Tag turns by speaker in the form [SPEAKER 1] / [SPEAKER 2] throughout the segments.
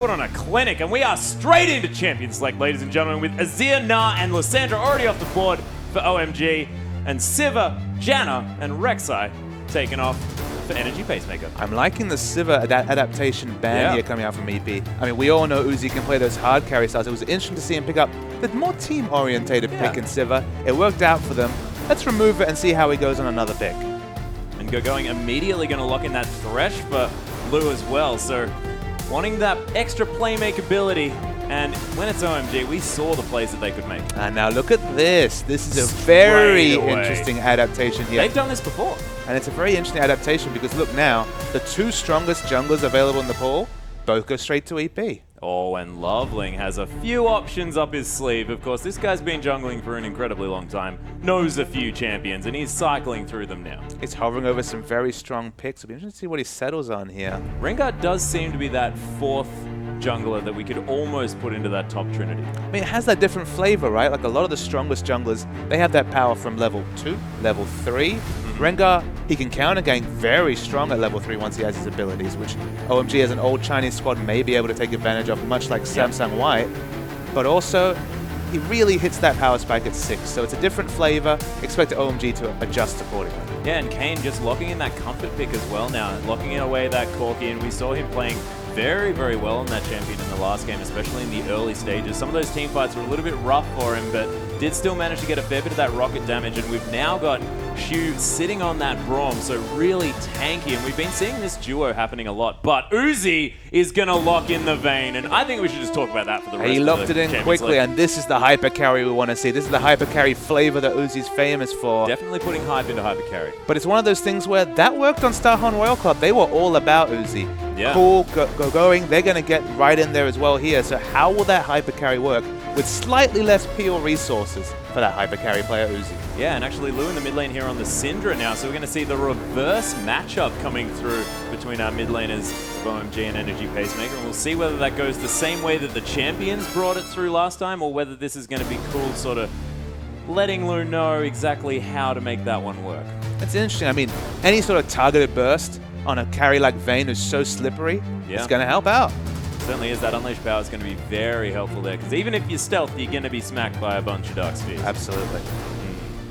[SPEAKER 1] Put on a clinic, and we are straight into Champion Select, ladies and gentlemen, with Azir, Na, and Lissandra already off the board for OMG, and Siva, Janna, and Rek'Sai taking off for Energy Pacemaker.
[SPEAKER 2] I'm liking the Siva adaptation ban here coming out from EP. I mean, we all know Uzi can play those hard carry styles. It was interesting to see him pick up the more team-orientated pick in Siva. It worked out for them. Let's remove it and see how he goes on another pick.
[SPEAKER 1] And going immediately going to lock in that Thresh for Lu as well, so wanting that extra playmaker ability, and when it's OMG, we saw the plays that they could make.
[SPEAKER 2] And now look at this. This is a very interesting adaptation here.
[SPEAKER 1] They've done this before.
[SPEAKER 2] And it's a very interesting adaptation because look now, the two strongest junglers available in the pool both go straight to EP.
[SPEAKER 1] Oh, and Loveling has a few options up his sleeve. Of course, this guy's been jungling for an incredibly long time, knows a few champions, and he's cycling through them now.
[SPEAKER 2] He's hovering over some very strong picks. It'll be interesting to see what he settles on here.
[SPEAKER 1] Rengar does seem to be that fourth jungler that we could almost put into that top trinity.
[SPEAKER 2] I mean, it has that different flavor, right? Like a lot of the strongest junglers, they have that power from level 2, level 3. Rengar, he can counter gain very strong at level 3 once he has his abilities, which OMG as an old Chinese squad may be able to take advantage of, much like Samsung White. But also, he really hits that power spike at 6, so it's a different flavor. Expect OMG to adjust accordingly.
[SPEAKER 1] Yeah, and Kane just locking in that comfort pick as well now, locking away that Corki, and we saw him playing very, very well on that champion in the last game, especially in the early stages. Some of those team fights were a little bit rough for him, but did still manage to get a fair bit of that rocket damage, and we've now got Shu sitting on that Braum, so really tanky, and we've been seeing this duo happening a lot, but Uzi is going to lock in the Vayne, and I think we should just talk about that for the rest of the
[SPEAKER 2] He locked it in quickly, and this is the hyper carry we want to see. This is the hyper carry flavor that Uzi's famous for.
[SPEAKER 1] Definitely putting hype into hyper carry.
[SPEAKER 2] But it's one of those things where that worked on Starhorn Royal Club. They were all about Uzi.
[SPEAKER 1] Yeah.
[SPEAKER 2] Cool, going. They're going to get right in there as well here. So how will that hyper carry work with slightly less pure resources for that hyper carry player Uzi?
[SPEAKER 1] Yeah, and actually Lu in the mid lane here on the Syndra now, so we're going to see the reverse matchup coming through between our mid laners of OMG and Energy Pacemaker, and we'll see whether that goes the same way that the champions brought it through last time, or whether this is going to be cool, sort of letting Lu know exactly how to make that one work.
[SPEAKER 2] It's interesting. I mean, any sort of targeted burst on a carry like Vayne who's so slippery, it's going to help out.
[SPEAKER 1] Certainly is. That Unleashed Power is going to be very helpful there, because even if you're stealth, you're going to be smacked by a bunch of Dark Spheres.
[SPEAKER 2] Absolutely.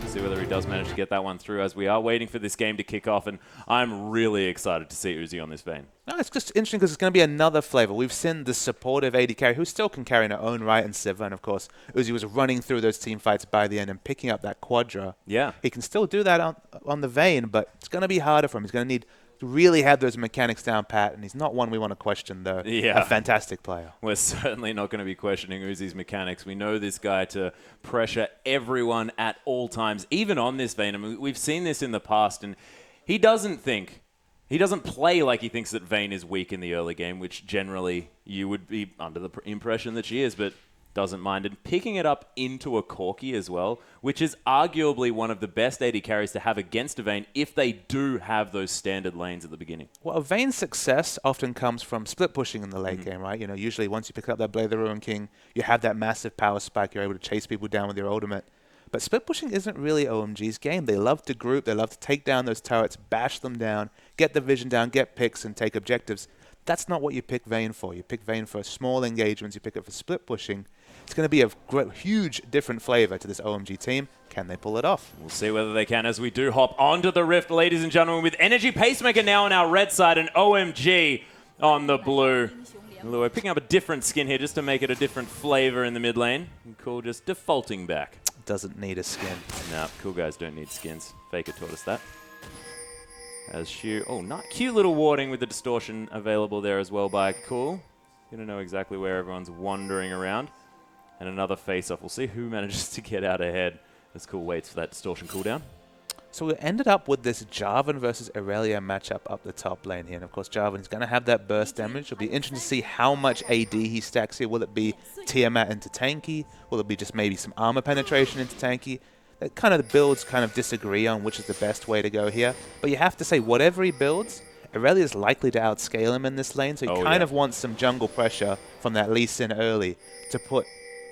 [SPEAKER 1] See whether he does manage to get that one through, as we are waiting for this game to kick off, and I'm really excited to see Uzi on this Vayne.
[SPEAKER 2] No, it's just interesting because it's going to be another flavor. We've seen the supportive AD carry who still can carry in her own right, and Siva, and of course Uzi was running through those team fights by the end and picking up that Quadra.
[SPEAKER 1] Yeah.
[SPEAKER 2] He can still do that on the Vayne, but it's going to be harder for him. He's going to need to really have those mechanics down pat, and he's not one we want to question, though.
[SPEAKER 1] Yeah.
[SPEAKER 2] A fantastic player.
[SPEAKER 1] We're certainly not going to be questioning Uzi's mechanics. We know this guy to pressure everyone at all times, even on this Vayne. I mean, we've seen this in the past, and he doesn't play like he thinks that Vayne is weak in the early game, which generally you would be under the impression that she is, but doesn't mind. And picking it up into a Corki as well, which is arguably one of the best AD carries to have against a Vayne if they do have those standard lanes at the beginning.
[SPEAKER 2] Well, a Vayne's success often comes from split pushing in the late game, right? You know, usually once you pick up that Blade of the Ruin King, you have that massive power spike, you're able to chase people down with your ultimate. But split pushing isn't really OMG's game. They love to group, they love to take down those turrets, bash them down, get the vision down, get picks, and take objectives. That's not what you pick Vayne for. You pick Vayne for small engagements, you pick it for split pushing. It's going to be a huge different flavor to this OMG team. Can they pull it off?
[SPEAKER 1] We'll see whether they can as we do hop onto the Rift, ladies and gentlemen, with Energy Pacemaker now on our red side and OMG on the blue. We're picking up a different skin here just to make it a different flavor in the mid lane. And Cool just defaulting back.
[SPEAKER 2] Doesn't need a skin.
[SPEAKER 1] Nah, cool guys don't need skins. Faker taught us that. As Shu, cute little warding with the distortion available there as well by Cool. Gonna know exactly where everyone's wandering around. And another face-off. We'll see who manages to get out ahead as Cool waits for that distortion cooldown.
[SPEAKER 2] So we ended up with this Jarvan versus Irelia matchup up the top lane here. And of course, Jarvan's going to have that burst damage. It'll be interesting to see how much AD he stacks here. Will it be Tiamat into tanky? Will it be just maybe some armor penetration into tanky? That kind of the builds kind of disagree on which is the best way to go here. But you have to say, whatever he builds, Irelia is likely to outscale him in this lane. So he kind of wants some jungle pressure from that Lee Sin early to put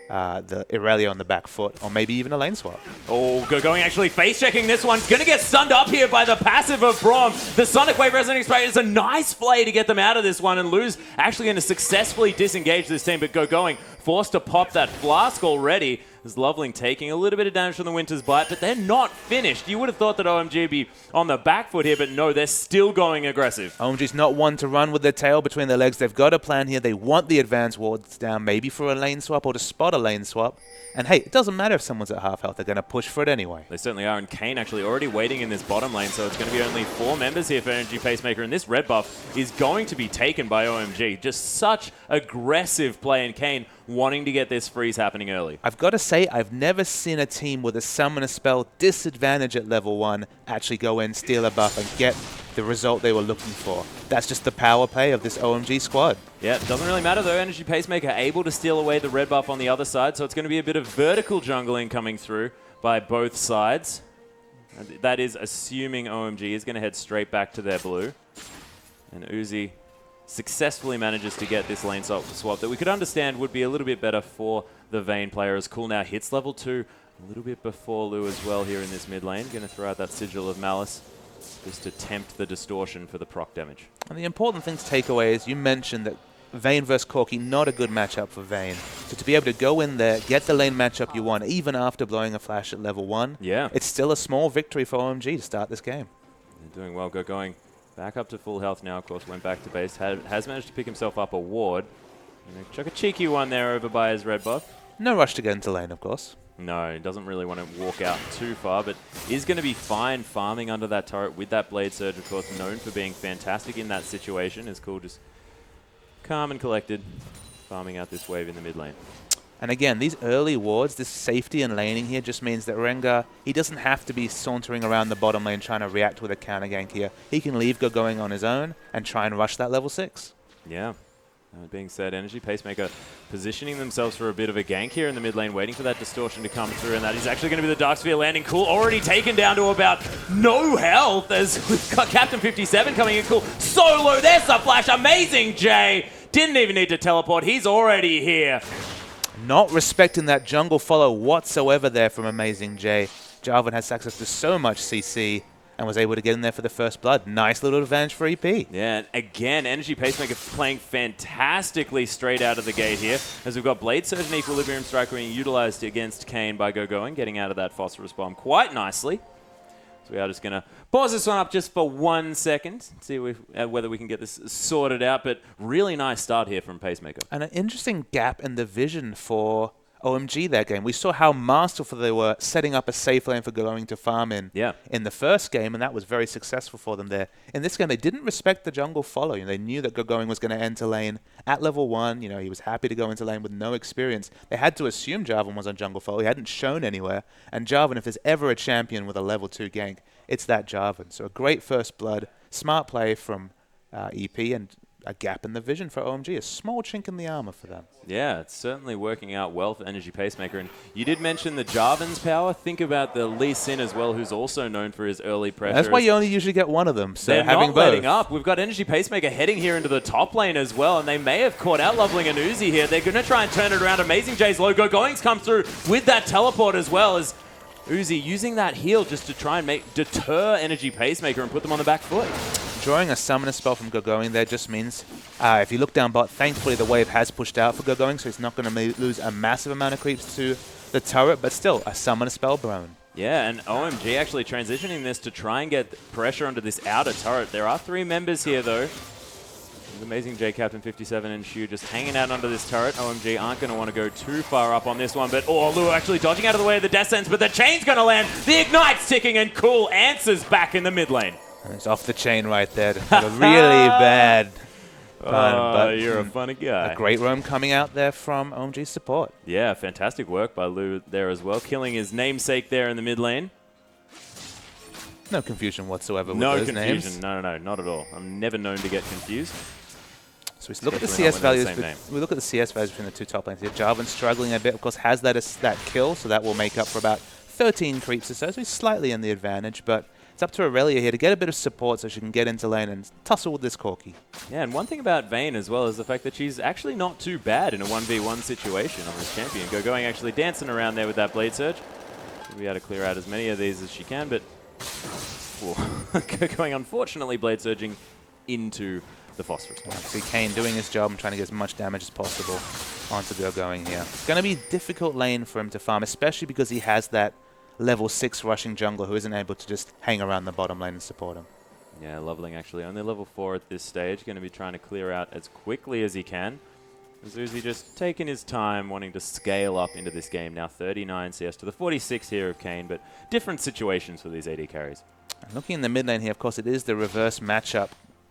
[SPEAKER 2] the Irelia on the back foot, or maybe even a lane swap.
[SPEAKER 1] Oh, going actually face-checking this one. Going to get stunned up here by the passive of Braum. The Sonic Wave Resonating Spray is a nice play to get them out of this one, and Lou's actually going to successfully disengage this team, but going forced to pop that Flask already. As Loveling taking a little bit of damage from the Winter's Bite, but they're not finished. You would have thought that OMG would be on the back foot here, but no, they're still going aggressive.
[SPEAKER 2] OMG's not one to run with their tail between their legs. They've got a plan here. They want the advanced wards down, maybe for a lane swap or to spot a lane swap. And hey, it doesn't matter if someone's at half health. They're going to push for it anyway.
[SPEAKER 1] They certainly are, and Kane actually already waiting in this bottom lane, so it's going to be only 4 members here for Energy Pacemaker, and this red buff is going to be taken by OMG. Just such aggressive play, and Kane wanting to get this freeze happening early.
[SPEAKER 2] I've got to say, I've never seen a team with a Summoner Spell disadvantage at level 1 actually go in, steal a buff, and get the result they were looking for. That's just the power play of this OMG squad.
[SPEAKER 1] Yeah, it doesn't really matter though. Energy Pacemaker able to steal away the red buff on the other side, so it's going to be a bit of vertical jungling coming through by both sides. That is assuming OMG is going to head straight back to their blue. And Uzi successfully manages to get this lane swap that we could understand would be a little bit better for the Vayne player, as Cool now hits level 2 a little bit before Lou as well here in this mid lane. Going to throw out that Sigil of Malice just to tempt the distortion for the proc damage.
[SPEAKER 2] And the important thing to take away is you mentioned that Vayne versus Corki, not a good matchup for Vayne. So to be able to go in there, get the lane matchup you want, even after blowing a flash at level 1,
[SPEAKER 1] yeah, it's
[SPEAKER 2] still a small victory for OMG to start this game.
[SPEAKER 1] They're doing well. Going back up to full health now, of course, went back to base. Has managed to pick himself up a ward. Chuck a cheeky one there over by his red buff.
[SPEAKER 2] No rush to get into lane, of course.
[SPEAKER 1] No, he doesn't really want to walk out too far, but is going to be fine farming under that turret with that Blade Surge, of course, known for being fantastic in that situation. Is Cool just calm and collected, farming out this wave in the mid lane.
[SPEAKER 2] And again, these early wards, this safety and laning here just means that Rengar, he doesn't have to be sauntering around the bottom lane trying to react with a counter gank here. He can leave going on his own and try and rush that level 6.
[SPEAKER 1] Yeah. That being said, Energy Pacemaker positioning themselves for a bit of a gank here in the mid lane, waiting for that distortion to come through, and that is actually going to be the Dark Sphere landing. Cool already taken down to about no health as we've got Captain 57 coming in. Cool solo, there's the flash, amazing Jay. Didn't even need to teleport, he's already here.
[SPEAKER 2] Not respecting that jungle follow whatsoever there from Amazing Jay. Jarvan has access to so much CC and was able to get in there for the first blood. Nice little advantage for EP.
[SPEAKER 1] Yeah, and again, Energy Pacemaker playing fantastically straight out of the gate here, as we've got Blade Surge and Equilibrium Strike being utilized against Kane by Going, getting out of that Phosphorus Bomb quite nicely. So we are just going to pause this one up just for 1 second, see whether we can get this sorted out, but really nice start here from Pacemaker.
[SPEAKER 2] And an interesting gap in the vision for OMG that game. We saw how masterful they were setting up a safe lane for going to farm in the first game, and that was very successful for them there. In this game, they didn't respect the jungle follow. They knew that Going was going to enter lane at level 1. He was happy to go into lane with no experience. They had to assume Jarvan was on jungle follow. He hadn't shown anywhere. And Jarvan, if there's ever a champion with a level 2 gank, it's that Jarvan. So a great first blood, smart play from EP, and a gap in the vision for OMG, a small chink in the armor for them.
[SPEAKER 1] Yeah, it's certainly working out well for Energy Pacemaker. And you did mention the Jarvan's power. Think about the Lee Sin as well, who's also known for his early pressure.
[SPEAKER 2] That's why you only usually get one of them. So
[SPEAKER 1] they're
[SPEAKER 2] having
[SPEAKER 1] not
[SPEAKER 2] both.
[SPEAKER 1] letting up. We've got Energy Pacemaker heading here into the top lane as well, and they may have caught out Loveling and Uzi here. They're going to try and turn it around. Amazing Jay's logo. Going's come through with that teleport as well, as Uzi using that heal just to try and deter Energy Pacemaker and put them on the back foot.
[SPEAKER 2] Drawing a summoner spell from Going there just means, if you look down bot, thankfully the wave has pushed out for Going, so he's not going to lose a massive amount of creeps to the turret, but still, a summoner spell blown.
[SPEAKER 1] Yeah, and OMG actually transitioning this to try and get pressure onto this outer turret. There are 3 members here, though. Amazing J, Captain 57 and Shu just hanging out under this turret. OMG aren't going to want to go too far up on this one, but Lua actually dodging out of the way of the Death Sentence, but the chain's going to land. The Ignite's ticking, and Cool answers back in the mid lane.
[SPEAKER 2] And it's off the chain right there. A really bad pun, but
[SPEAKER 1] you're a funny guy.
[SPEAKER 2] A great roam coming out there from OMG's support.
[SPEAKER 1] Yeah, fantastic work by Lou there as well, killing his namesake there in the mid lane.
[SPEAKER 2] No confusion whatsoever with those names.
[SPEAKER 1] No confusion. No, not at all. I'm never known to get confused.
[SPEAKER 2] So we look at the CS values. We look at the CS values between the 2 top lanes here. Jarvan struggling a bit, of course, has that kill, so that will make up for about 13 creeps or so. So he's slightly in the advantage, but It's up to Aurelia here to get a bit of support so she can get into lane and tussle with this Corki.
[SPEAKER 1] Yeah, and one thing about Vayne as well is the fact that she's actually not too bad in a 1v1 situation on this champion. Going actually dancing around there with that Blade Surge. She'll be able to clear out as many of these as she can, but going unfortunately Blade Surging into the Phosphorus.
[SPEAKER 2] See Kane doing his job and trying to get as much damage as possible onto Going here. It's going to be a difficult lane for him to farm, especially because he has that level 6 rushing jungler who isn't able to just hang around the bottom lane and support him.
[SPEAKER 1] Yeah, Loveling actually only level 4 at this stage. Going to be trying to clear out as quickly as he can. Uzi just taking his time, wanting to scale up into this game. Now 39 CS to the 46 here of Kane, but different situations for these AD carries.
[SPEAKER 2] And looking in the mid lane here, of course, it is the reverse matchup.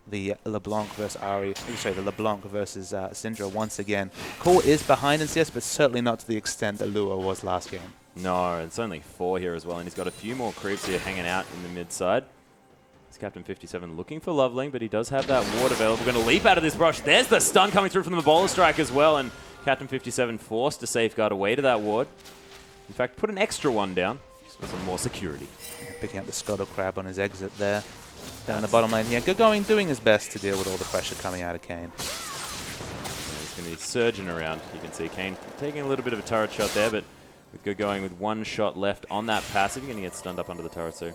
[SPEAKER 2] The LeBlanc versus Ari, sorry, the LeBlanc versus Syndra once again. Cool is behind in CS, but certainly not to the extent that Luo was last game.
[SPEAKER 1] No, it's only 4 here as well, and he's got a few more creeps here hanging out in the mid side. It's Captain 57 looking for Loveling, but he does have that ward available. Going to leap out of this brush. There's the stun coming through from the Bowler Strike as well, and Captain 57 forced to safeguard away to that ward. In fact, put an extra one down just for some more security.
[SPEAKER 2] Yeah, picking up the Scuttle Crab on his exit there. Down the bottom lane here. Going doing his best to deal with all the pressure coming out of Kane.
[SPEAKER 1] Yeah, he's going to be surging around. You can see Kane taking a little bit of a turret shot there, but with Going with 1 shot left on that passive, you're going to get stunned up under the turret, so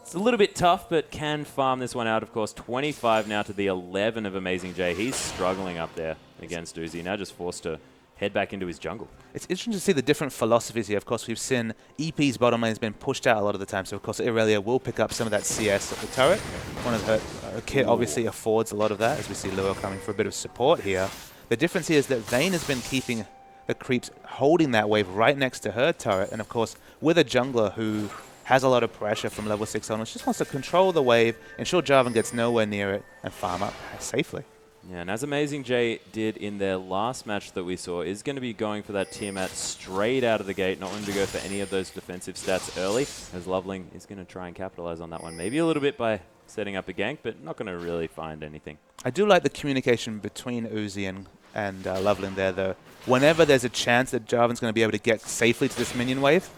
[SPEAKER 1] it's a little bit tough, but can farm this one out, of course. 25 now to the 11 of Amazing J. He's struggling up there against Uzi. Now just forced to head back into his jungle. It's
[SPEAKER 2] interesting to see the different philosophies here. Of course, we've seen EP's bottom lane has been pushed out a lot of the time, so of course Irelia will pick up some of that CS at the turret. One of her kit obviously affords a lot of that, as we see Luo coming for a bit of support here. The difference here is that Vayne has been keeping the creeps holding that wave right next to her turret, and of course, with a jungler who has a lot of pressure from level 6 onwards, just wants to control the wave, ensure Jarvan gets nowhere near it, and farm up safely.
[SPEAKER 1] Yeah, and as Amazing J did in their last match that we saw, is going to be going for that Tiamat straight out of the gate, not wanting to go for any of those defensive stats early, as Loveling is going to try and capitalize on that one. Maybe a little bit by setting up a gank, but not going to really find anything.
[SPEAKER 2] I do like the communication between Uzi and Loveling there, though. Whenever there's a chance that Jarvan's going to be able to get safely to this minion wave,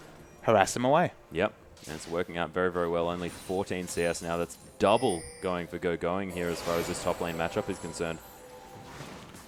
[SPEAKER 2] harass him away.
[SPEAKER 1] Yep. And it's working out very, very well. Only 14 CS now. That's double going for Going here as far as this top lane matchup is concerned.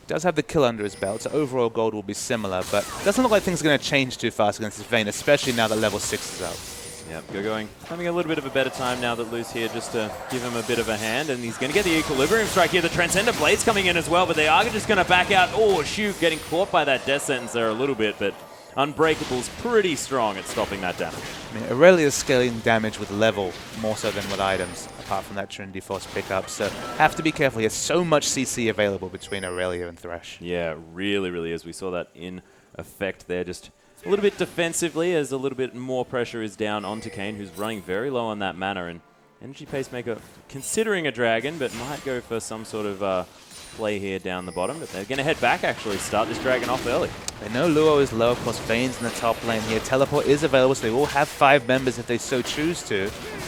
[SPEAKER 2] Does have the kill under his belt, so overall gold will be similar, but doesn't look like things are going to change too fast against this Vayne, especially now that level 6 is out.
[SPEAKER 1] Yep, Going having a little bit of a better time now that Lu's here just to give him a bit of a hand, and he's going to get the Equilibrium Strike here. The Transcender Blade's coming in as well, but they are just going to back out. Oh, shoot, getting caught by that death sentence there a little bit, but Unbreakable's pretty strong at stopping that damage.
[SPEAKER 2] I mean, Aurelia's scaling damage with level more so than with items, apart from that Trinity Force pickup. So have to be careful. He has so much CC available between Aurelia and Thresh.
[SPEAKER 1] Yeah, really, really is. We saw that in effect there. Just a little bit defensively as a little bit more pressure is down onto Kane, who's running very low on that mana. And Energy Pacemaker considering a dragon, but might go for some sort of play here down the bottom, but they're going to head back actually, start this dragon off early.
[SPEAKER 2] They know Luo is low, of course Vayne's in the top lane here. Teleport is available, so they will have 5 members if they so choose to.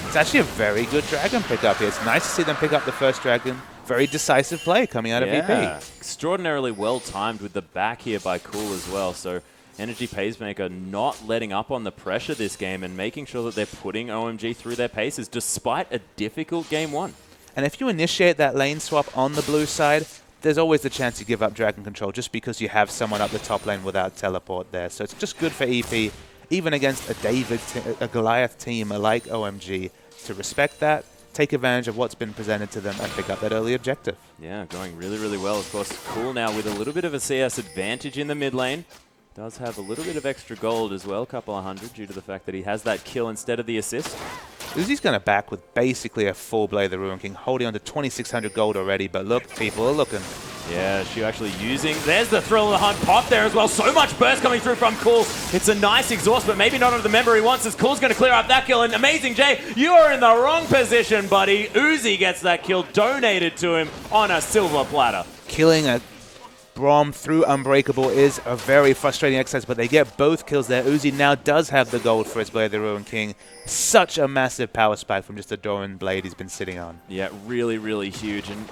[SPEAKER 2] It's actually a very good dragon pickup here. It's nice to see them pick up the first dragon. Very decisive play coming out of EP.
[SPEAKER 1] Extraordinarily well timed with the back here by Cool as well, so Energy Pacemaker not letting up on the pressure this game and making sure that they're putting OMG through their paces despite a difficult game 1.
[SPEAKER 2] And if you initiate that lane swap on the blue side, there's always the chance you give up dragon control just because you have someone up the top lane without teleport there. So it's just good for EP, even against a Goliath team like OMG, to respect that, take advantage of what's been presented to them, and pick up that early objective.
[SPEAKER 1] Yeah, going really, really well. Of course, Cool now with a little bit of a CS advantage in the mid lane. Does have a little bit of extra gold as well, a couple of hundred, due to the fact that he has that kill instead of the assist.
[SPEAKER 2] Uzi's going to back with basically a full Blade of the Ruin King, holding on to 2,600 gold already, but look, people are looking.
[SPEAKER 1] Yeah, she actually using... There's the Thrill of the Hunt pop there as well. So much burst coming through from Cool. It's a nice exhaust, but maybe not on the member he wants, as Cool's going to clear up that kill. And Amazing J, you are in the wrong position, buddy. Uzi gets that kill donated to him on a silver platter.
[SPEAKER 2] Killing a Braum through Unbreakable is a very frustrating exercise, but they get both kills there. Uzi now does have the gold for his Blade of the Ruin King. Such a massive power spike from just a Doran blade he's been sitting on.
[SPEAKER 1] Yeah, really, really huge. And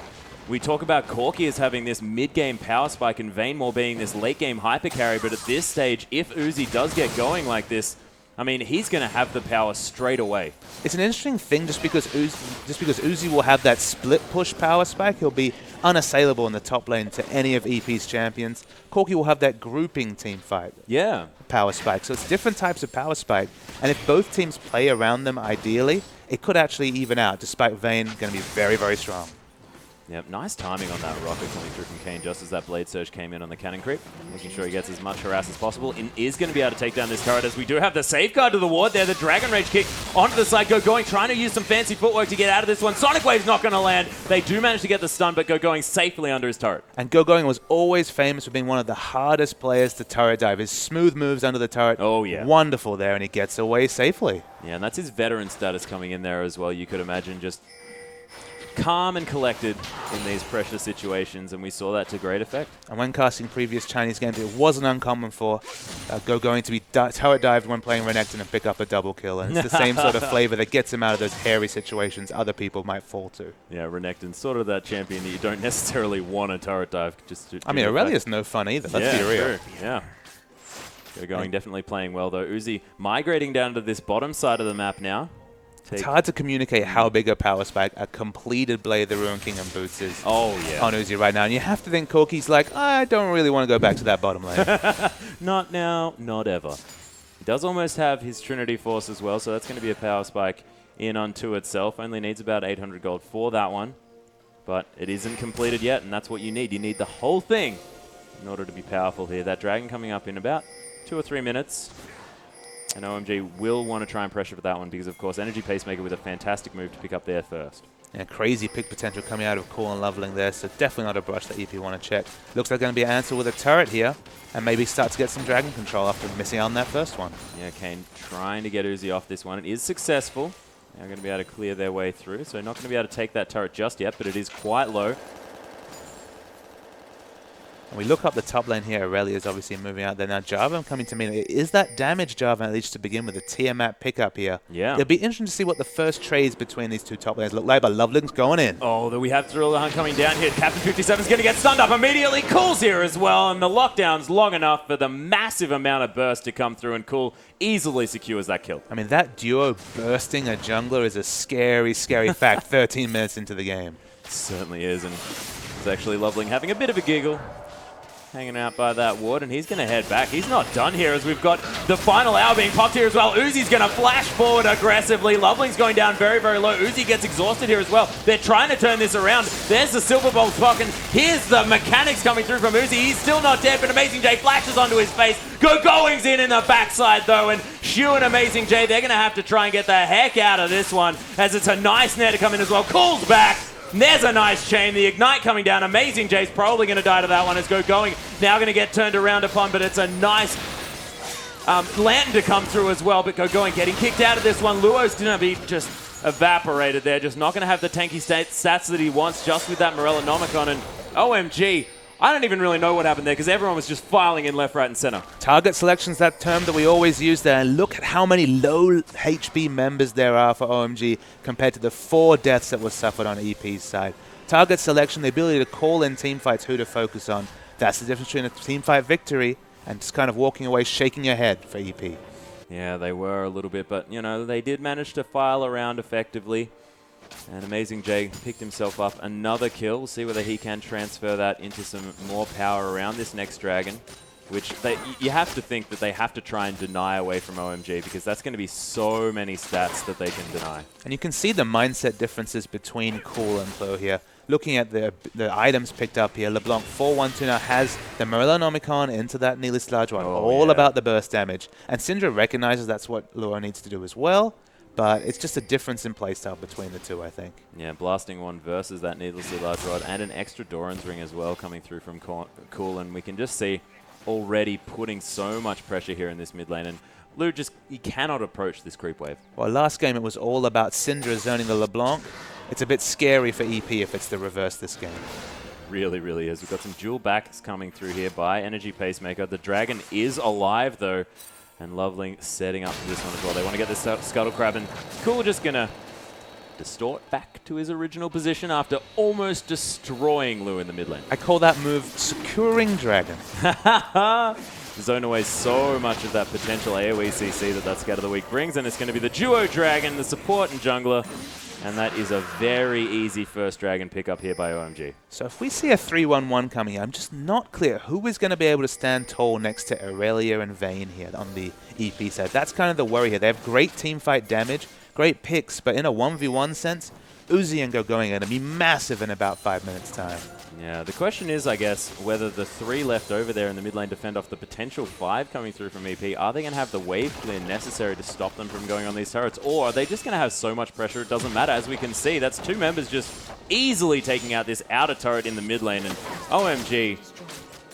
[SPEAKER 1] we talk about Corki as having this mid-game power spike and Vayne more being this late-game hyper carry, but at this stage, if Uzi does get going like this, I mean, he's going to have the power straight away.
[SPEAKER 2] It's an interesting thing just because Uzi will have that split push power spike, he'll be unassailable in the top lane to any of EP's champions. Corki will have that grouping team fight power spike. So it's different types of power spike. And if both teams play around them ideally, it could actually even out, despite Vayne going to be very, very strong.
[SPEAKER 1] Yep, nice timing on that rocket coming through from Kane just as that Blade Surge came in on the cannon creep. Making sure he gets as much harass as possible. And is going to be able to take down this turret as we do have the safeguard to the ward there. The Dragon Rage kick onto the side. Going, trying to use some fancy footwork to get out of this one. Sonic Wave's not going to land. They do manage to get the stun, but going safely under his turret.
[SPEAKER 2] And Going was always famous for being one of the hardest players to turret dive. His smooth moves under the turret.
[SPEAKER 1] Oh, yeah.
[SPEAKER 2] Wonderful there, and he gets away safely.
[SPEAKER 1] Yeah, and that's his veteran status coming in there as well. You could imagine just calm and collected in these pressure situations, and we saw that to great effect.
[SPEAKER 2] And when casting previous Chinese games, it wasn't uncommon for Going to be turret dived when playing Renekton and pick up a double kill. And it's the same sort of flavor that gets him out of those hairy situations other people might fall to.
[SPEAKER 1] Yeah, Renekton's sort of that champion that you don't necessarily want to turret dive.
[SPEAKER 2] I mean, Aurelia's no fun either. Let's be real.
[SPEAKER 1] True. Yeah. Going definitely playing well, though. Uzi migrating down to this bottom side of the map now.
[SPEAKER 2] It's hard to communicate how big a power spike a completed Blade the Ruin King and Boots is on Uzi right now. And you have to think Corki's like, I don't really want to go back to that bottom lane.
[SPEAKER 1] Not now, not ever. He does almost have his Trinity Force as well, so that's going to be a power spike in unto itself. Only needs about 800 gold for that one. But it isn't completed yet, and that's what you need. You need the whole thing in order to be powerful here. That Dragon coming up in about 2 or 3 minutes. And OMG will want to try and pressure for that one because, of course, Energy Pacemaker with a fantastic move to pick up there first.
[SPEAKER 2] Yeah, crazy pick potential coming out of Cool and Leveling there, so definitely not a brush that EP want to check. Looks like going to be an answer with a turret here, and maybe start to get some Dragon control after missing out on that first one.
[SPEAKER 1] Yeah, Kane trying to get Uzi off this one. It is successful. Now going to be able to clear their way through, so not going to be able to take that turret just yet, but it is quite low.
[SPEAKER 2] And we look up the top lane here. Aurelia is obviously moving out there. Now, Jarvan coming to me. Is that damage Jarvan at least to begin with? A Tiamat pickup here.
[SPEAKER 1] Yeah.
[SPEAKER 2] It'll be interesting to see what the first trades between these two top lanes look like, but Loveling's going in.
[SPEAKER 1] Oh, we have Thrill the Hunt coming down here. Captain 57 is going to get stunned up immediately. Cool's here as well, and the lockdown's long enough for the massive amount of burst to come through, and Cool easily secures that kill.
[SPEAKER 2] I mean, that duo bursting a jungler is a scary, scary fact 13 minutes into the game.
[SPEAKER 1] It certainly is, and it's actually Loveling having a bit of a giggle. Hanging out by that ward, and he's going to head back. He's not done here as we've got the final hour being popped here as well. Uzi's going to flash forward aggressively. Loveling's going down very, very low. Uzi gets exhausted here as well. They're trying to turn this around. There's the Silver Bolt clock, and here's the mechanics coming through from Uzi. He's still not dead, but Amazing J flashes onto his face. Going's in the backside, though, and Shu and Amazing J, they're going to have to try and get the heck out of this one, as it's a nice nair to come in as well. Cool's back. There's a nice chain. The Ignite coming down. Amazing J's probably going to die to that one as Going now going to get turned around upon, but it's a nice Lantern to come through as well, but Going getting kicked out of this one. Luo's going to be just evaporated there, just not going to have the tanky stats that he wants just with that Morella Nomicon, and OMG. I don't even really know what happened there because everyone was just filing in left, right, and center.
[SPEAKER 2] Target selection's that term that we always use there. And look at how many low HP members there are for OMG compared to the 4 deaths that were suffered on EP's side. Target selection, the ability to call in team fights who to focus on. That's the difference between a team fight victory and just kind of walking away, shaking your head for EP.
[SPEAKER 1] Yeah, they were a little bit, but, you know, they did manage to file around effectively. And Amazing J picked himself up another kill. We'll see whether he can transfer that into some more power around this next dragon, which you have to think that they have to try and deny away from OMG because that's going to be so many stats that they can deny. And
[SPEAKER 2] you can see the mindset differences between Cool and Plo here. Looking at the items picked up here, LeBlanc 4-1-2 now has the Morella Nomicon into that Needless Large one, all about the burst damage. And Syndra recognizes that's what Luo needs to do as well. But it's just a difference in playstyle between the two, I think.
[SPEAKER 1] Yeah, blasting one versus that needlessly large rod and an extra Doran's ring as well coming through from Cool. And we can just see already putting so much pressure here in this mid lane. And Lu he cannot approach this creep wave.
[SPEAKER 2] Well, last game it was all about Syndra zoning the LeBlanc. It's a bit scary for EP if it's the reverse this game.
[SPEAKER 1] Really, really is. We've got some dual backs coming through here by Energy Pacemaker. The dragon is alive, though. And Loveling setting up for this one as well. They want to get this Scuttle Crab, and Cool just going to distort back to his original position after almost destroying Lu in the mid lane.
[SPEAKER 2] I call that move Securing Dragon.
[SPEAKER 1] zone away so much of that potential AoE CC that Scatter the Weak brings, and it's going to be the duo dragon, the support and jungler, and that is a very easy first dragon pickup here by OMG.
[SPEAKER 2] So if we see a 3-1-1 coming, I'm just not clear who is going to be able to stand tall next to Aurelia and Vayne here on the EP side. That's kind of the worry here. They have great teamfight damage, great picks, but in a 1v1 sense, Uzi and Gogoing are going to be massive in about 5 minutes' time.
[SPEAKER 1] Yeah, the question is, I guess, whether the 3 left over there in the mid lane defend off the potential 5 coming through from EP, are they going to have the wave clear necessary to stop them from going on these turrets, or are they just going to have so much pressure it doesn't matter? As we can see, that's 2 members just easily taking out this outer turret in the mid lane, and OMG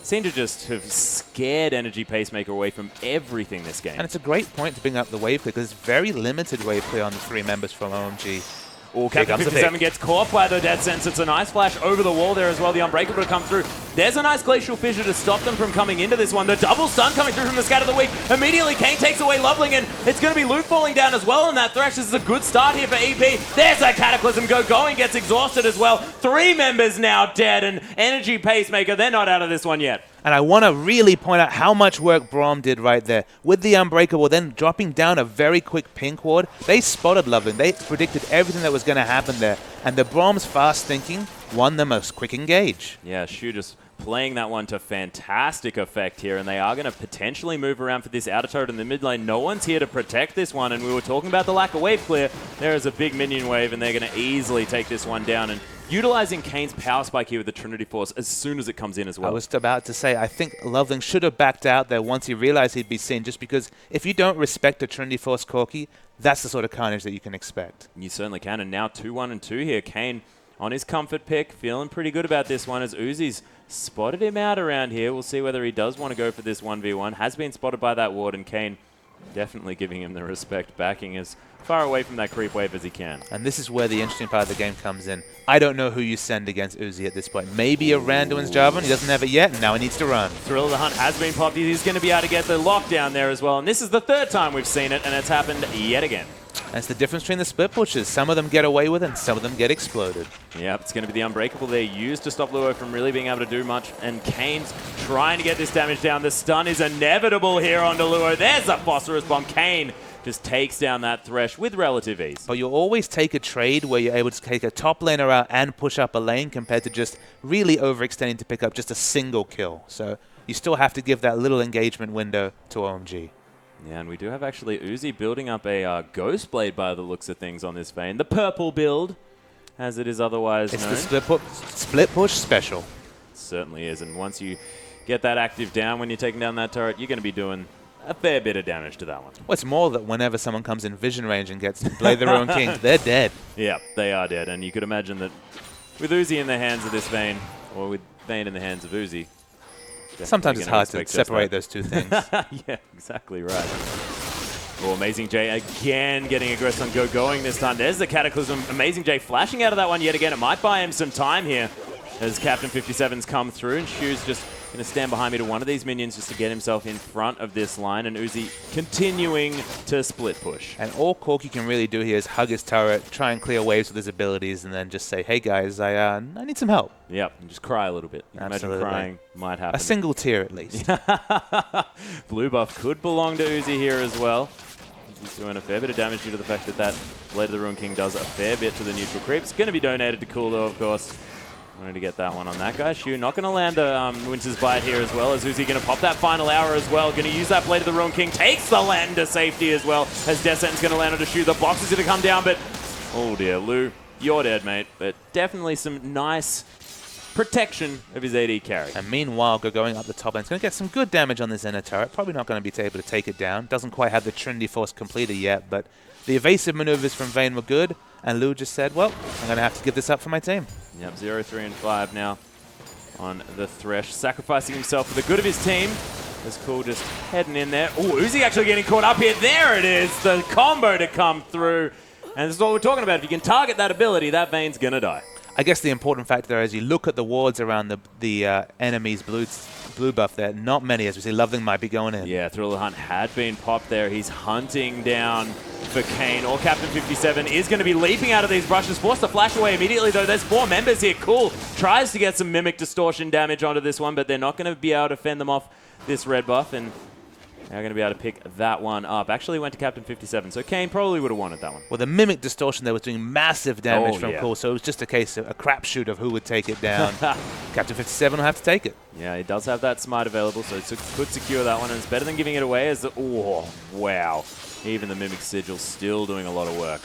[SPEAKER 1] seem to just have scared Energy Pacemaker away from everything this game.
[SPEAKER 2] And it's a great point to bring up the wave clear, because it's very limited wave clear on the 3 members from OMG.
[SPEAKER 1] Oh, Captain 57 gets caught by the Death Sense. It's a nice flash over the wall there as well. The Unbreakable to come through. There's a nice Glacial Fissure to stop them from coming into this one. The double stun coming through from the Scatter the Weak. Immediately, Kane takes away Loveling, and it's going to be Luke falling down as well on that Thresh. This is a good start here for EP. There's a Cataclysm. Going gets exhausted as well. 3 members now dead, and Energy Pacemaker, they're not out of this one yet.
[SPEAKER 2] And I want to really point out how much work Braum did right there. With the Unbreakable, then dropping down a very quick pink ward, they spotted Loveling. They predicted everything that was going to happen there. And the Braum's fast thinking won them a quick engage.
[SPEAKER 1] Yeah, Shu just playing that one to fantastic effect here, and they are going to potentially move around for this outer turret in the mid lane. No one's here to protect this one, and we were talking about the lack of wave clear. There is a big minion wave, and they're going to easily take this one down, and utilizing Kane's power spike here with the Trinity Force as soon as it comes in as well.
[SPEAKER 2] I was about to say, I think Loveling should have backed out there once he realized he'd be seen, just because if you don't respect the Trinity Force Corki, that's the sort of carnage that you can expect.
[SPEAKER 1] You certainly can, and now 2-1 and 2 here. Kane on his comfort pick, feeling pretty good about this one as Uzi's spotted him out around here. We'll see whether he does want to go for this 1v1. Has been spotted by that ward, and Kane definitely giving him the respect, backing as far away from that creep wave as he can.
[SPEAKER 2] And this is where the interesting part of the game comes in. I don't know who you send against Uzi at this point. Maybe a Randuin's Jarvan. He doesn't have it yet, and now he needs to run.
[SPEAKER 1] Thrill of the Hunt has been popped. He's going to be able to get the lockdown there as well. And this is the 3rd time we've seen it, and it's happened yet again.
[SPEAKER 2] That's the difference between the split pushes. Some of them get away with it, and some of them get exploded.
[SPEAKER 1] Yep, it's going to be the Unbreakable they used to stop Luo from really being able to do much, and Kane's trying to get this damage down. The stun is inevitable here onto Luo. There's a Phosphorus Bomb. Kane just takes down that Thresh with relative ease.
[SPEAKER 2] But you'll always take a trade where you're able to take a top laner out and push up a lane compared to just really overextending to pick up just a single kill. So you still have to give that little engagement window to OMG.
[SPEAKER 1] Yeah, and we do have actually Uzi building up a Ghost Blade by the looks of things on this Vayne. The purple build, as it is otherwise known.
[SPEAKER 2] It's the split push special.
[SPEAKER 1] It certainly is, and once you get that active down when you're taking down that turret, you're going to be doing a fair bit of damage to that one.
[SPEAKER 2] Well, it's more that whenever someone comes in vision range and gets Blade their own king, they're dead.
[SPEAKER 1] Yeah, they are dead, and you could imagine that with Uzi in the hands of this Vayne, or with Vayne in the hands of Uzi,
[SPEAKER 2] sometimes it's hard to separate those two things.
[SPEAKER 1] Yeah, exactly right. Oh, Amazing J again getting aggressive on going this time. There's the Cataclysm. Amazing J flashing out of that one yet again. It might buy him some time here as Captain 57's come through, and Shu's just going to stand behind me to one of these minions just to get himself in front of this line, and Uzi continuing to split push.
[SPEAKER 2] And all Corki can really do here is hug his turret, try and clear waves with his abilities, and then just say, hey guys, I need some help.
[SPEAKER 1] Yep, and just cry a little bit. Imagine crying might happen.
[SPEAKER 2] A single tear at least.
[SPEAKER 1] Blue buff could belong to Uzi here as well. He's doing a fair bit of damage due to the fact that that Blade of the Ruined King does a fair bit to the neutral creep. It's going to be donated to Cool though, of course. Wanted to get that one on that guy. Shu not going to land the Winter's Bite here as well, as Uzi going to pop that final hour as well. Going to use that Blade of the Ruined King. Takes the land to safety as well, as Death Sentence going to land onto Shu. The box is going to come down, but oh dear, Lu, you're dead, mate. But definitely some nice protection of his AD carry.
[SPEAKER 2] And meanwhile, going up the top lane, it's going to get some good damage on this inner turret. Probably not going to be able to take it down. Doesn't quite have the Trinity Force completed yet, but the evasive maneuvers from Vayne were good, and Lu just said, well, I'm going to have to give this up for my team.
[SPEAKER 1] Yep, 0, 3, and 5 now on the Thresh, sacrificing himself for the good of his team. As Cool just heading in there. Oh, Uzi actually getting caught up here. There it is, the combo to come through. And this is what we're talking about. If you can target that ability, that Vayne's going to die.
[SPEAKER 2] I guess the important factor there is you look at the wards around the enemy's blue buff there. Not many, as we see. Loveling might be going in.
[SPEAKER 1] Yeah, Thrill of the Hunt had been popped there. He's hunting down for Kane. Or Captain 57 is going to be leaping out of these brushes. Forced to flash away immediately, though. There's 4 members here. Cool. Tries to get some Mimic Distortion damage onto this one, but they're not going to be able to fend them off this red buff. And they're going to be able to pick that one up. Actually went to Captain 57, so Kane probably would have wanted that one.
[SPEAKER 2] Well, the Mimic Distortion there was doing massive damage from Cool, so it was just a case of a crapshoot of who would take it down. Captain 57 will have to take it.
[SPEAKER 1] Yeah, he does have that smite available, so it could secure that one, and it's better than giving it away as the... Oh, wow. Even the Mimic Sigil still doing a lot of work.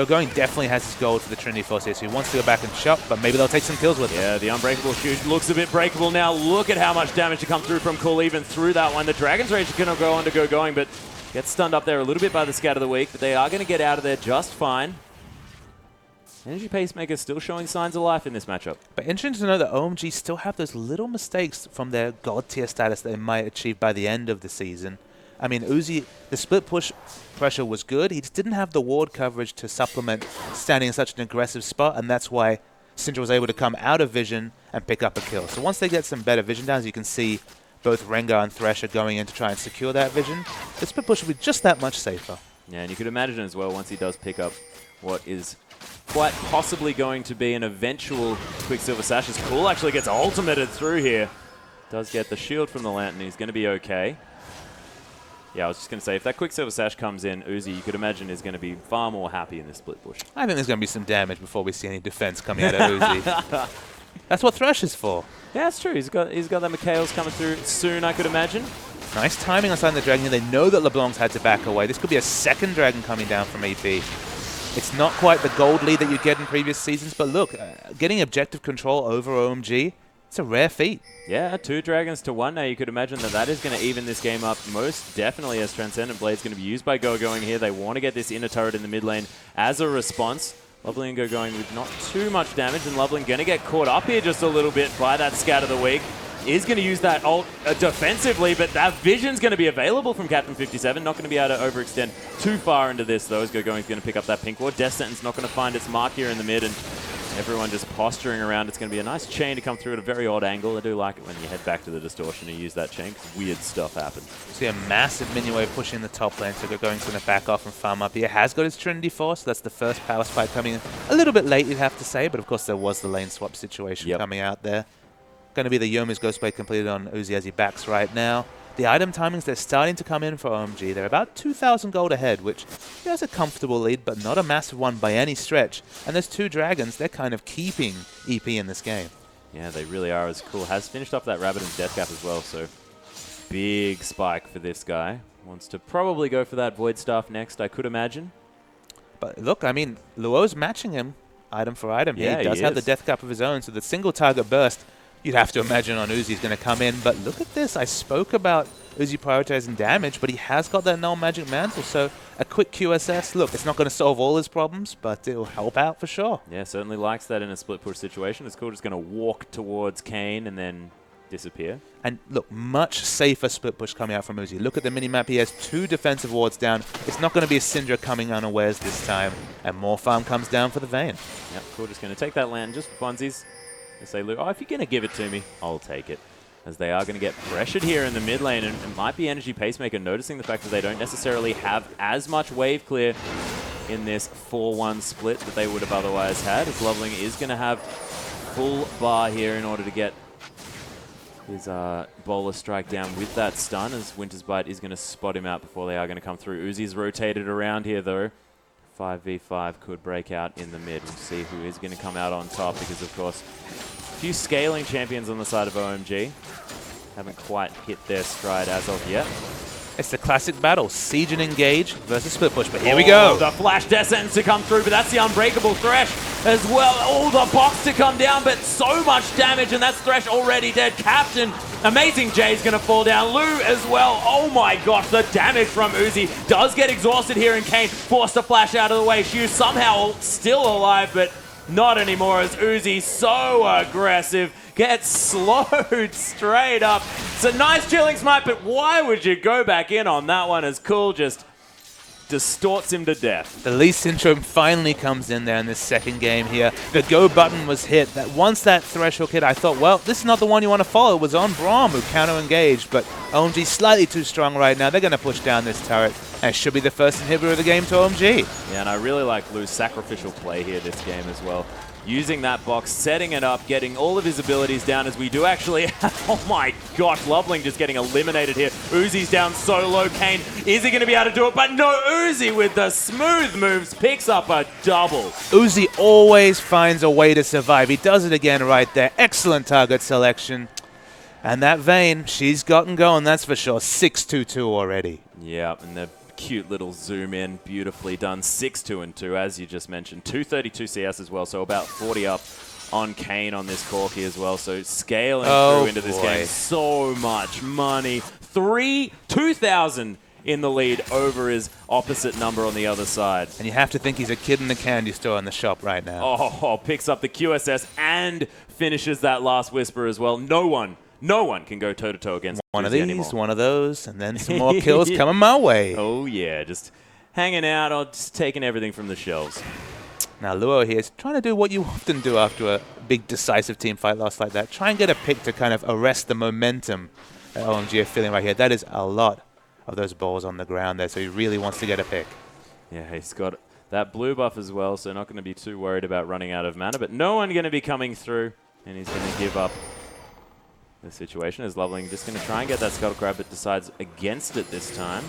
[SPEAKER 2] Going definitely has his goal to the Trinity Force here, so he wants to go back and shop, but maybe they'll take some kills with it.
[SPEAKER 1] Yeah, the Unbreakable Shoot looks a bit breakable now. Look at how much damage to come through from Cool even through that one. The Dragon's Rage is going to go on to go going, but gets stunned up there a little bit by the Scat of the Week, but they are going to get out of there just fine. Energy Pacemaker still showing signs of life in this matchup.
[SPEAKER 2] But interesting to know that OMG still have those little mistakes from their God tier status that they might achieve by the end of the season. I mean, Uzi, the split push pressure was good. He just didn't have the ward coverage to supplement standing in such an aggressive spot, and that's why Syndra was able to come out of vision and pick up a kill. So once they get some better vision downs, you can see both Rengar and Thresh are going in to try and secure that vision. The split push will be just that much safer.
[SPEAKER 1] Yeah, and you could imagine as well, once he does pick up what is quite possibly going to be an eventual Quicksilver Sash, as Cool actually gets ultimated through here. Does get the shield from the Lantern. He's going to be okay. Yeah, I was just going to say, if that Quicksilver Sash comes in, Uzi, you could imagine, is going to be far more happy in this split push.
[SPEAKER 2] I think there's going to be some damage before we see any defense coming out of Uzi. That's what Thresh is for.
[SPEAKER 1] Yeah, that's true. He's got that Mikhail's coming through soon, I could imagine.
[SPEAKER 2] Nice timing on signing the Dragon. They know that LeBlanc's had to back away. This could be a second Dragon coming down from EP. It's not quite the gold lead that you get in previous seasons, but look, getting objective control over OMG, it's a rare feat.
[SPEAKER 1] Yeah, 2 dragons to 1 now. You could imagine that is going to even this game up most definitely, as Transcendent Blade's going to be used by Go-Going here. They want to get this inner turret in the mid lane as a response. Loveling and Go-Going with not too much damage, and Loveling going to get caught up here just a little bit by that Scat of the Week. Is going to use that ult defensively, but that vision's going to be available from Captain 57. Not going to be able to overextend too far into this, though, as Go-Going's going to pick up that pink ward. Death Sentence not going to find its mark here in the mid, and everyone just posturing around. It's going to be a nice chain to come through at a very odd angle. I do like it when you head back to the distortion and use that chain, because weird stuff happens.
[SPEAKER 2] See a massive minion wave pushing the top lane, so Go-Going's going to back off and farm up here. Has got his Trinity Force, so that's the first power spike coming in. A little bit late, you'd have to say, but of course there was the lane swap situation coming out there. Going to be the Yomu's Ghostblade completed on Uzi as he backs right now. The item timings, they're starting to come in for OMG. They're about 2,000 gold ahead, which is a comfortable lead, but not a massive one by any stretch. And those 2 dragons, they're kind of keeping EP in this game.
[SPEAKER 1] Yeah, they really are. As Cool has finished off that Rabbidan's Death Cap as well, so big spike for this guy. Wants to probably go for that Void Staff next, I could imagine.
[SPEAKER 2] But look, I mean, Luo's matching him item for item.
[SPEAKER 1] Yeah,
[SPEAKER 2] he does have the Death Cap of his own, so the single target burst, you'd have to imagine on Uzi's going to come in. But look at this. I spoke about Uzi prioritizing damage, but he has got that Null Magic Mantle. So a quick QSS. Look, it's not going to solve all his problems, but it'll help out for sure.
[SPEAKER 1] Yeah, certainly likes that in a split push situation. It's cool, just going to walk towards Kane and then disappear.
[SPEAKER 2] And look, much safer split push coming out from Uzi. Look at the minimap. He has 2 defensive wards down. It's not going to be a Syndra coming unawares this time. And more farm comes down for the Vayne.
[SPEAKER 1] Yep, cool. Just going to take that land just for funsies. They say, Lou, if you're going to give it to me, I'll take it. As they are going to get pressured here in the mid lane, and it might be Energy Pacemaker noticing the fact that they don't necessarily have as much wave clear in this 4-1 split that they would have otherwise had, as Loveling is going to have full bar here in order to get his bowler strike down with that stun, as Winter's Bite is going to spot him out before they are going to come through. Uzi's rotated around here, though. 5v5 could break out in the mid. We'll see who is going to come out on top, because, of course, a few scaling champions on the side of OMG haven't quite hit their stride as of yet.
[SPEAKER 2] It's the classic battle, siege and engage versus split push, but here we go.
[SPEAKER 1] The flash Death Sentence to come through, but that's the Unbreakable Thresh as well. Oh, the box to come down, but so much damage, and that's Thresh already dead. Captain, Amazing Jay's going to fall down. Lou as well. Oh my gosh, the damage from Uzi does get exhausted here, and Kane forced to flash out of the way. Shu somehow still alive, but not anymore, as Uzi, so aggressive, gets slowed straight up. It's a nice chilling smite, but why would you go back in on that one, as Cool just distorts him to death.
[SPEAKER 2] The Lee syndrome finally comes in there in this second game here. The go button was hit. That once that threshold hit, I thought, well, this is not the one you want to follow. It was on Braum who counter-engaged, but OMG slightly too strong right now. They're going to push down this turret, and it should be the first inhibitor of the game to OMG.
[SPEAKER 1] Yeah, and I really like Lou's sacrificial play here this game as well. Using that box, setting it up, getting all of his abilities down as we do actually. Oh my gosh, Loveling just getting eliminated here. Uzi's down so low. Kane, is he going to be able to do it? But no, Uzi with the smooth moves picks up a double.
[SPEAKER 2] Uzi always finds a way to survive. He does it again right there. Excellent target selection. And that Vayne, she's gotten going, that's for sure. 6-2-2 already.
[SPEAKER 1] Yeah, and the cute little zoom in, beautifully done. 6-2-2, as you just mentioned. 232 CS as well, so about 40 up on Kane on this Corki as well. So scaling through into this game. So much money. 2,000 in the lead over his opposite number on the other side.
[SPEAKER 2] And you have to think he's a kid in the candy store in the shop right now.
[SPEAKER 1] Oh, picks up the QSS and finishes that last Whisper as well. No one can go toe-to-toe against
[SPEAKER 2] one of
[SPEAKER 1] Uzi
[SPEAKER 2] these,
[SPEAKER 1] anymore.
[SPEAKER 2] one of those, and then some more kills coming my way.
[SPEAKER 1] Oh, yeah, just hanging out or just taking everything from the shelves.
[SPEAKER 2] Now, Luo here is trying to do what you often do after a big decisive team fight loss like that. Try and get a pick to kind of arrest the momentum that OMG are feeling right here. That is a lot of those balls on the ground there, so he really wants to get a pick.
[SPEAKER 1] Yeah, he's got that blue buff as well, so not going to be too worried about running out of mana, but no one going to be coming through, and he's going to give up the situation. Is Loveling just going to try and get that Scuttle Crab, but decides against it this time.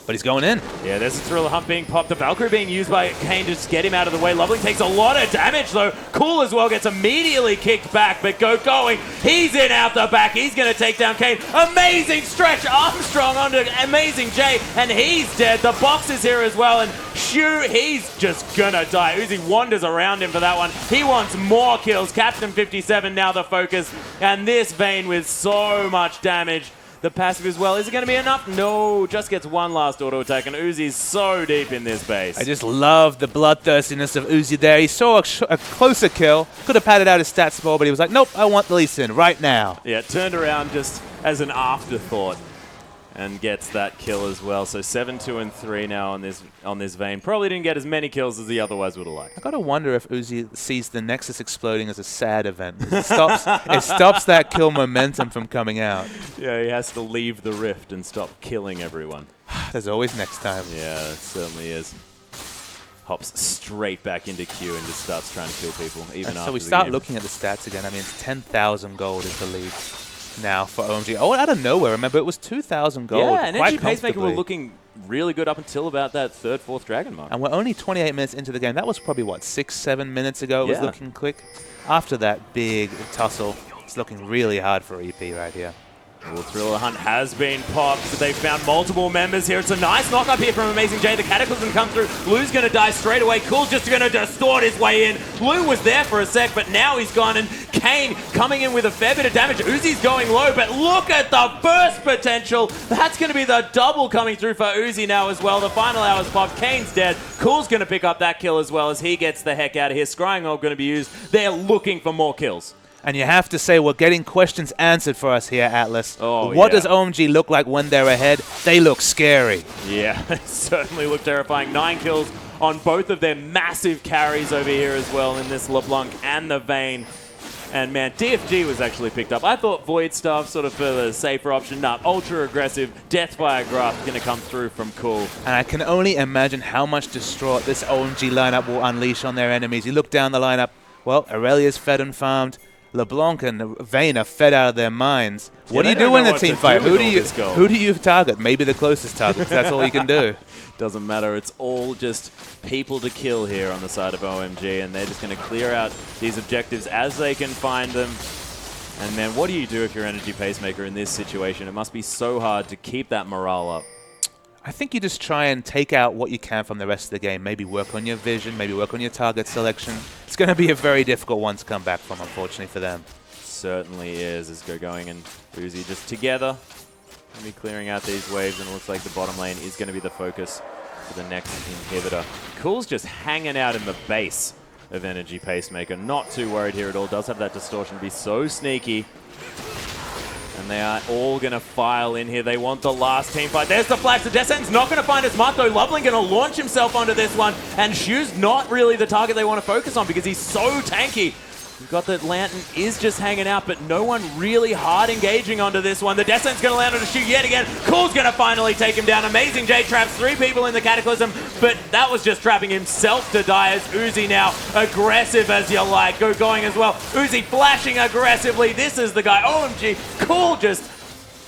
[SPEAKER 2] But he's going in.
[SPEAKER 1] Yeah, there's a Thriller Hunt being popped. The Valkyrie being used by Kane to just get him out of the way. Loveling takes a lot of damage, though. Cool as well gets immediately kicked back, but going. He's in out the back. He's going to take down Kane. Amazing stretch. Armstrong onto Amazing J, and he's dead. The box is here as well, and Shu, he's just going to die. Uzi wanders around him for that one. He wants more kills. Captain 57 now the focus, and this Vayne with so much damage. The passive as well. Is it going to be enough? No, just gets one last auto attack, and Uzi's so deep in this base.
[SPEAKER 2] I just love the bloodthirstiness of Uzi there. He saw a closer kill. Could have padded out his stats more, but he was like, nope, I want the Lee Sin right now.
[SPEAKER 1] Yeah, turned around just as an afterthought and gets that kill as well. So 7-2-3 now on this Vayne. Probably didn't get as many kills as he otherwise would have liked.
[SPEAKER 2] I gotta wonder if Uzi sees the Nexus exploding as a sad event. It stops that kill momentum from coming out.
[SPEAKER 1] Yeah, he has to leave the rift and stop killing everyone.
[SPEAKER 2] There's always next time.
[SPEAKER 1] Yeah, it certainly is. Hops straight back into Q and just starts trying to kill people, even after
[SPEAKER 2] so we
[SPEAKER 1] the
[SPEAKER 2] start
[SPEAKER 1] game.
[SPEAKER 2] looking at the stats again. I mean, it's 10,000 gold is the lead now for OMG. Oh, out of nowhere, remember, it was 2,000 gold.
[SPEAKER 1] Yeah, and Energy Pacemaker
[SPEAKER 2] comfortably.
[SPEAKER 1] were looking really good up until about that third, fourth Dragon mark.
[SPEAKER 2] And we're only 28 minutes into the game. That was probably, what, 6-7 minutes ago it was looking quick? After that big tussle, it's looking really hard for EP right here.
[SPEAKER 1] Well, Thriller Hunt has been popped. They've found multiple members here. It's a nice knock up here from Amazing J. The Cataclysm come through. Blue's going to die straight away. Cool's just going to distort his way in. Blue was there for a sec, but now he's gone. And Kane coming in with a fair bit of damage. Uzi's going low, but look at the burst potential. That's going to be the double coming through for Uzi now as well. The final hour's popped. Kane's dead. Cool's going to pick up that kill as well as he gets the heck out of here. Scrying Orb going to be used. They're looking for more kills.
[SPEAKER 2] And you have to say, we're getting questions answered for us here, Atlas.
[SPEAKER 1] Oh,
[SPEAKER 2] what does OMG look like when they're ahead? They look scary.
[SPEAKER 1] Yeah, they certainly look terrifying. 9 kills on both of their massive carries over here as well in this LeBlanc and the Vayne. And man, DFG was actually picked up. I thought Void Staff sort of for the safer option. Nah, ultra aggressive, Deathfire Graph going to come through from Cool.
[SPEAKER 2] And I can only imagine how much distraught this OMG lineup will unleash on their enemies. You look down the lineup, well, Aurelia's fed and farmed. LeBlanc and Vayne are fed out of their minds. What do you do in a team fight? Who do you target? Maybe the closest target. That's all you can do.
[SPEAKER 1] Doesn't matter. It's all just people to kill here on the side of OMG, and they're just going to clear out these objectives as they can find them. And man, what do you do if you're Energy Pacemaker in this situation? It must be so hard to keep that morale up.
[SPEAKER 2] I think you just try and take out what you can from the rest of the game. Maybe work on your vision, maybe work on your target selection. It's going to be a very difficult one to come back from, unfortunately, for them.
[SPEAKER 1] Certainly is, as going and Uzi just together. Going to be clearing out these waves, and it looks like the bottom lane is going to be the focus for the next inhibitor. Cool's just hanging out in the base of Energy Pacemaker. Not too worried here at all. Does have that distortion, be so sneaky. And And they are all going to file in here. They want the last team fight. There's the flash. The Descent's not going to find his mark, though. Loveling going to launch himself onto this one. And Shu's not really the target they want to focus on because he's so tanky. You've got that Lantern is just hanging out, but no one really hard engaging onto this one. The Descent's going to land on a Shu yet again. Cool's going to finally take him down. Amazing J traps 3 people in the Cataclysm, but that was just trapping himself to die as Uzi now aggressive as you like. Going as well. Uzi flashing aggressively. This is the guy. OMG. Cool just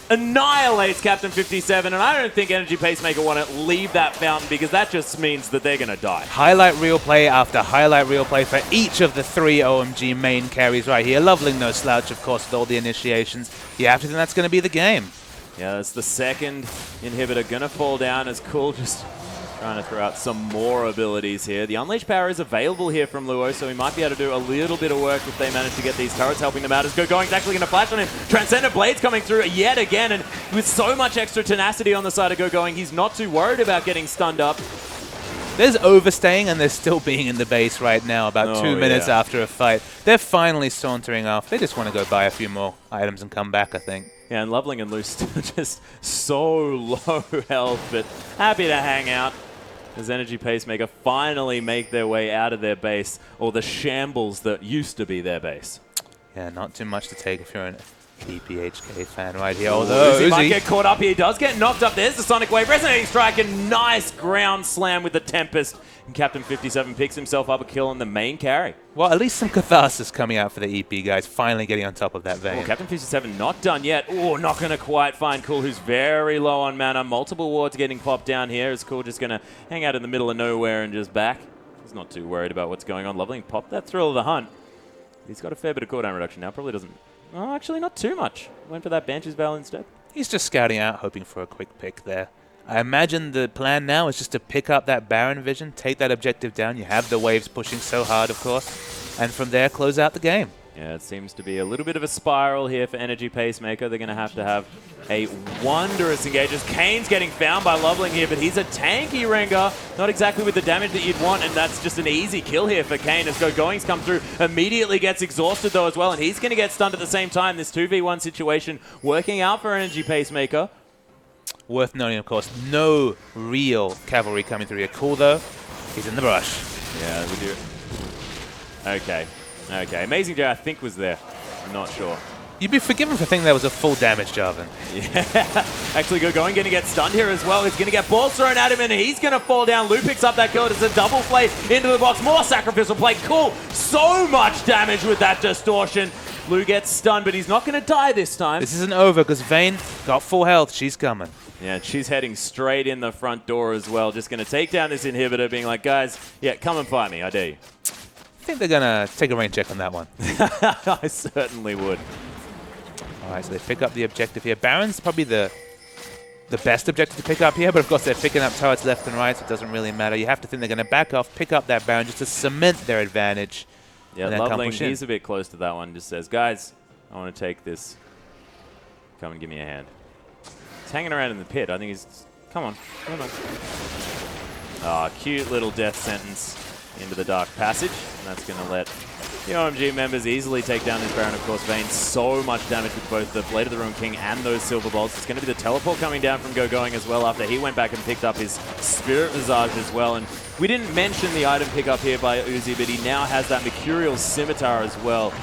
[SPEAKER 1] annihilates Captain 57, and I don't think Energy Pacemaker want to leave that fountain because that just means that they're going to die.
[SPEAKER 2] Highlight reel play after highlight reel play for each of the 3 OMG main carries right here. Loveling no slouch, of course, with all the initiations. You have to think that's going to be the game.
[SPEAKER 1] Yeah, that's the second inhibitor going to fall down as Cool just trying to throw out some more abilities here. The Unleashed Power is available here from Luo, so he might be able to do a little bit of work if they manage to get these turrets helping them out. As Going's actually going to flash on him. Transcendent Blades coming through yet again, and with so much extra tenacity on the side of Going, he's not too worried about getting stunned up.
[SPEAKER 2] There's overstaying, and they're still being in the base right now, about 2 minutes after a fight. They're finally sauntering off. They just want to go buy a few more items and come back, I think.
[SPEAKER 1] Yeah, and Loveling and Luce just so low health, but happy to hang out. As Energy Pacemaker finally make their way out of their base, or the shambles that used to be their base.
[SPEAKER 2] Yeah, not too much to take if you're an EPHK fan right here. Although
[SPEAKER 1] Uzi might get caught up here. He does get knocked up. There's the Sonic Wave. Resonating Strike, a nice ground slam with the Tempest. And Captain 57 picks himself up a kill on the main carry.
[SPEAKER 2] Well, at least some catharsis coming out for the EP guys, finally getting on top of that vein.
[SPEAKER 1] Oh, Captain 57 not done yet. Oh, not going to quite find Cool, who's very low on mana. Multiple wards getting popped down here. Is Cool just going to hang out in the middle of nowhere and just back? He's not too worried about what's going on. Loveling popped that Thrill of the Hunt. He's got a fair bit of cooldown reduction now. Probably doesn't... Oh, actually not too much. Went for that Banshee's Veil instead.
[SPEAKER 2] He's just scouting out, hoping for a quick pick there. I imagine the plan now is just to pick up that Baron vision, take that objective down. You have the waves pushing so hard, of course, and from there close out the game.
[SPEAKER 1] Yeah, it seems to be a little bit of a spiral here for Energy Pacemaker. They're going to have a wondrous engage. Kane's getting found by Loveling here, but he's a tanky Rengar. Not exactly with the damage that you'd want, and that's just an easy kill here for Kane as Going's come through. Immediately gets exhausted, though, as well, and he's going to get stunned at the same time. This 2v1 situation working out for Energy Pacemaker.
[SPEAKER 2] Worth noting, of course, no real cavalry coming through here. Cool, though. He's in the brush.
[SPEAKER 1] Yeah, we do. Okay. Okay. Amazing Joe, I think, was there. I'm not sure.
[SPEAKER 2] You'd be forgiven for thinking that was a full damage, Jarvan.
[SPEAKER 1] Yeah. Actually, going to get stunned here as well. He's going to get balls thrown at him, and he's going to fall down. Lou picks up that kill. It's a double play into the box. More sacrificial play. Cool. So much damage with that distortion. Lou gets stunned, but he's not going to die this time.
[SPEAKER 2] This isn't over because Vayne got full health. She's coming.
[SPEAKER 1] Yeah, she's heading straight in the front door as well. Just going to take down this inhibitor, being like, guys, yeah, come and fight me. I dare you.
[SPEAKER 2] I think they're going to take a rain check on that one.
[SPEAKER 1] I certainly would.
[SPEAKER 2] All right, so they pick up the objective here. Baron's probably the best objective to pick up here, but of course they're picking up turrets left and right, so it doesn't really matter. You have to think they're going to back off, pick up that Baron just to cement their advantage.
[SPEAKER 1] Yeah, Loveling, he's a bit close to that one. Just says, guys, I want to take this. Come and give me a hand. He's hanging around in the pit. I think he's... Come on. Come on. Ah, cute little death sentence into the Dark Passage. And that's going to let the OMG members easily take down this Baron. Of course, Vayne so much damage with both the Blade of the Ruined King and those Silver Bolts. It's going to be the teleport coming down from Going as well after he went back and picked up his Spirit Visage as well. And we didn't mention the item pickup here by Uzi, but he now has that Mercurial Scimitar as well.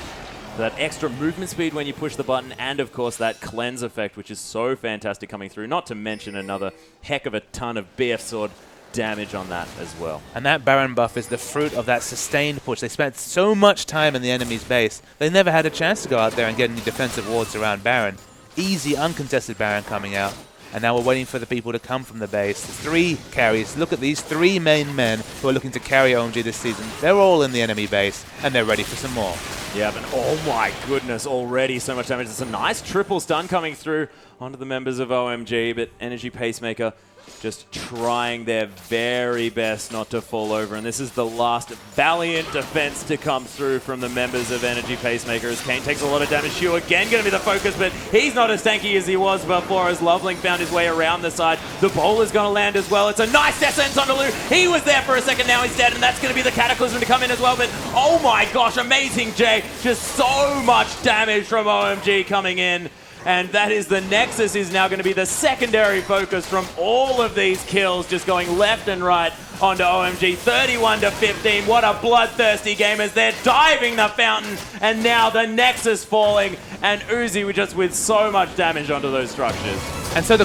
[SPEAKER 1] That extra movement speed when you push the button, and of course that cleanse effect, which is so fantastic coming through. Not to mention another heck of a ton of BF Sword damage on that as well.
[SPEAKER 2] And that Baron buff is the fruit of that sustained push. They spent so much time in the enemy's base, they never had a chance to go out there and get any defensive wards around Baron. Easy, uncontested Baron coming out. And now we're waiting for the people to come from the base. 3 carries. Look at these 3 main men who are looking to carry OMG this season. They're all in the enemy base, and they're ready for some more.
[SPEAKER 1] Yeah, but oh my goodness, already so much damage. It's a nice triple stun coming through onto the members of OMG, but Energy Pacemaker just trying their very best not to fall over. And this is the last valiant defense to come through from the members of Energy Pacemaker as Kane takes a lot of damage. Shu again going to be the focus, but he's not as tanky as he was before as Loveling found his way around the side. The bowler's going to land as well. It's a nice descent onto Lou. He was there for a second, now he's dead, and that's going to be the Cataclysm to come in as well. But oh my gosh, amazing Jay. Just so much damage from OMG coming in. And that is the Nexus is now going to be the secondary focus from all of these kills, just going left and right onto OMG. 31-15. What a bloodthirsty game as they're diving the fountain. And now the Nexus falling. And Uzi just with so much damage onto those structures.
[SPEAKER 2] And so the